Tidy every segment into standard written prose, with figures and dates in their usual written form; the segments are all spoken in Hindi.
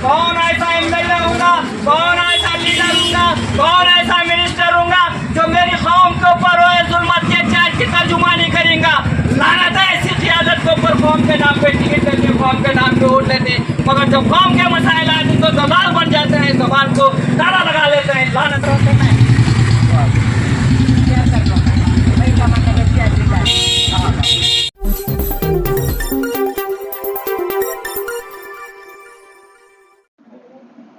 कौन ऐसा एमएलए होगा, कौन ऐसा लीडर होगा, कौन ऐसा मिनिस्टर होगा जो मेरी कौम के ऊपर रोए जुल्मत के चार्ज की तर्जुमानी करेगा। लानत है ऐसी क़ियादत के ऊपर, कौम के नाम पे टिकट लेते, कौम के नाम पे वोट लेते, मगर जब कौम के मसाइल आते तो दलाल बन जाते हैं, जबान को ताला लगा लेते हैं। लानत रहते हैं।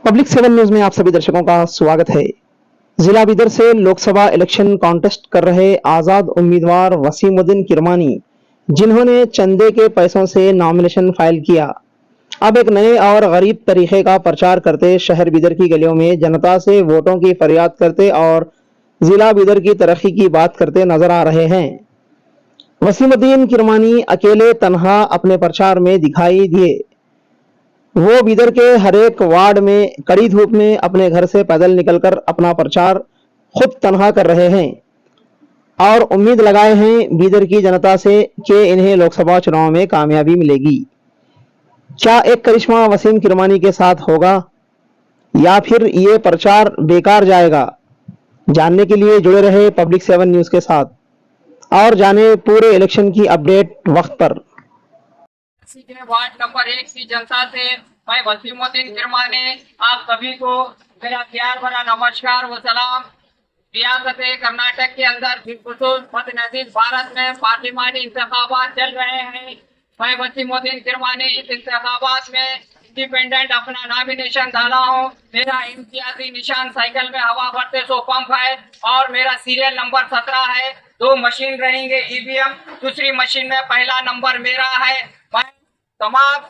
पब्लिक 7 न्यूज में आप सभी दर्शकों का स्वागत है। जिला बिदर से लोकसभा इलेक्शन कॉन्टेस्ट कर रहे आजाद उम्मीदवार वसीमुद्दीन किरमानी, जिन्होंने चंदे के पैसों से नॉमिनेशन फाइल किया, अब एक नए और गरीब तरीके का प्रचार करते शहर बिदर की गलियों में जनता से वोटों की फरियाद करते और जिला बिदर की तरक्की की बात करते नजर आ रहे हैं। वसीमुद्दीन किरमानी अकेले तनहा अपने प्रचार में दिखाई दिए। वो बिदर के हर एक वार्ड में कड़ी धूप में अपने घर से पैदल निकलकर अपना प्रचार खुद तनहा कर रहे हैं और उम्मीद लगाए हैं बिदर की जनता से कि इन्हें लोकसभा चुनाव में कामयाबी मिलेगी। क्या एक करिश्मा वसीम किरमानी के साथ होगा या फिर ये प्रचार बेकार जाएगा? जानने के लिए जुड़े रहे पब्लिक 7 न्यूज के साथ और जाने पूरे इलेक्शन की अपडेट वक्त पर। वार्ड नंबर 1 की जनता से मैं वसीमुद्दीन किरमानी आप सभी को मेरा प्यार भरा नमस्कार व सलाम। रियासत कर्नाटक के अंदर बिलखुसूस मद्देनज़र भारत में पार्लिमानी इंतखाबात चल रहे हैं। मैं वसीमुद्दीन किरमानी इस इंतखाबात में इंडिपेंडेंट अपना नॉमिनेशन डाला हूँ। मेरा इम्तियाजी निशान साइकिल में हवा भरते सो पंप है और मेरा सीरियल नंबर 17 है। 2 मशीन रहेंगे ईवीएम, दूसरी मशीन में पहला नंबर मेरा है। मैं तमाम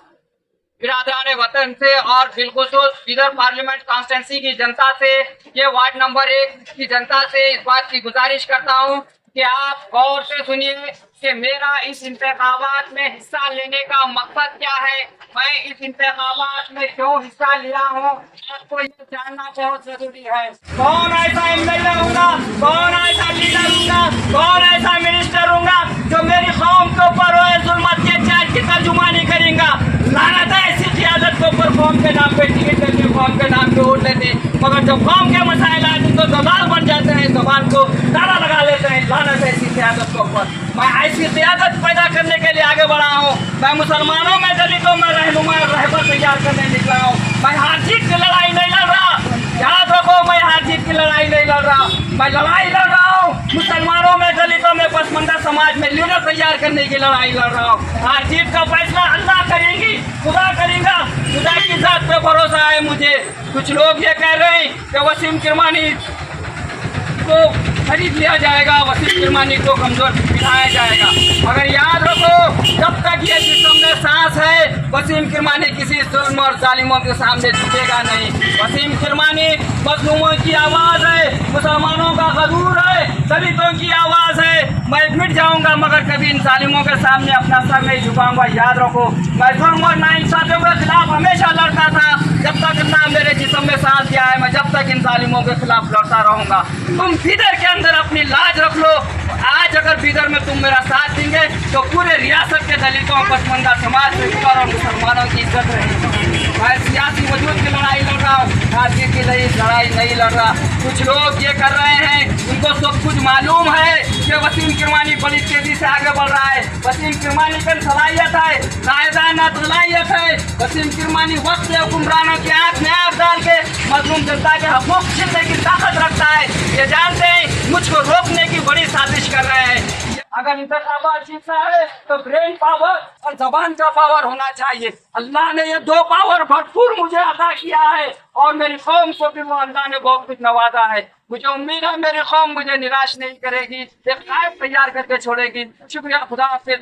बिरादरान वतन से और बिलखुसूस इधर पार्लियामेंट कॉन्स्टिट्यूंसी की जनता से, ये वार्ड नंबर 1 की जनता से इस बात की गुजारिश करता हूँ कि आप गौर से सुनिए कि मेरा इस इंतखाबात में हिस्सा लेने का मकसद क्या है, मैं इस इंतखाबात में क्यों हिस्सा लिया हूँ, आपको ये जानना बहुत जरूरी है। कौन ऐसा एमएलए होगा, कौन ऐसा लीडर होगा, कौन ऐसा मिनिस्टर होगा जो मेरी कौम के ऊपर रोए जुल्मत के चार्ज की तर्जुमानी करेगा। लानत है ऐसी क़ियादत के ऊपर, कौम के नाम पे टिकट लेते, कौम के नाम पे वोट लेते, मगर जब कौम के मसाइल आते तो दलाल बन जाते हैं, जबान को ताला लगा लेते हैं। लानत है ऐसी क़ियादत के ऊपर। मैं ऐसी क़ियादत पैदा करने के लिए आगे बढ़ा हूँ। मैं मुसलमानों में, दलितों में रहनुमा रहबर तैयार करने निकला हूँ। मैं हार जीत की लड़ाई नहीं लड़ रहा, याद रखो, मैं हार जीत की लड़ाई नहीं लड़ रहा, मैं लड़ाई लड़ रहा हूँ मुसलमानों में, दलितों में, पसमंदा समाज में लीडर तैयार करने की लड़ाई लड़ रहा हूँ। हार जीत का फैसला अल्लाह करेंगी, खुदा करेगा, खुदा की जात पे भरोसा है मुझे। कुछ लोग ये कह रहे हैं कि वसीम किरमानी को खरीद लिया जाएगा, वसीम किरमानी को कमजोर दिखाया जाएगा, मगर याद रखो, जब तक ये जिस्म में सांस है वसीम किरमानी किसी जुल्म और जालिमों के सामने झुकेगा नहीं। वसीम किरमानी मजलूमों की आवाज़ है, मुसलमानों का गदूर है, दलितों की आवाज़ है। मैं मिट जाऊंगा मगर कभी इन जालिमों के सामने अपना सर नहीं झुकाऊंगा। याद रखो, मैं जुल्म और नाइंसाफियों के खिलाफ हमेशा लड़ता था, जब तक ना मेरे जिस्म में सांस दिया है मैं जब तक इन जालिमों के खिलाफ लड़ता रहूंगा। तुम बिदर के अंदर अपनी लाज रख लो। आज अगर बिदर में तुम मेरा साथ देंगे तो पूरे रियासत के दलितों, पसमंदा समाज से और मुसलमानों की इज्जत रहेगी। मैं सियासी वजूद की लड़ाई लड़ रहा हूँ, राजनीति की लड़ाई नहीं लड़ रहा। कुछ लोग ये कर रहे हैं, उनको सब कुछ मालूम है कि वसीम किरमानी बड़ी तेजी से आगे बढ़ रहा है। वसीम किरमानी की सलाहियत है, कायदाना सलाहियत है। वसीम किरमानी वक्त हुक्मरानों की आंख में आंख डाल के मजलूम जनता के हकूक छीनने की ताकत रखता है। ये जानते हैं मुझको रोकने की बड़ी साजिश कर रहे हैं। अगर इंतखाबात जीतना है तो ब्रेन पावर और जबान का पावर होना चाहिए। अल्लाह ने ये 2 पावर भरपूर मुझे अता किया है और मेरी कौम को भी वो अल्लाह ने बहुत कुछ नवाजा है। मुझे उम्मीद है मेरी कौम मुझे निराश नहीं करेगी, एक कायद तैयार करके छोड़ेगी। शुक्रिया, खुदा हाफिज़।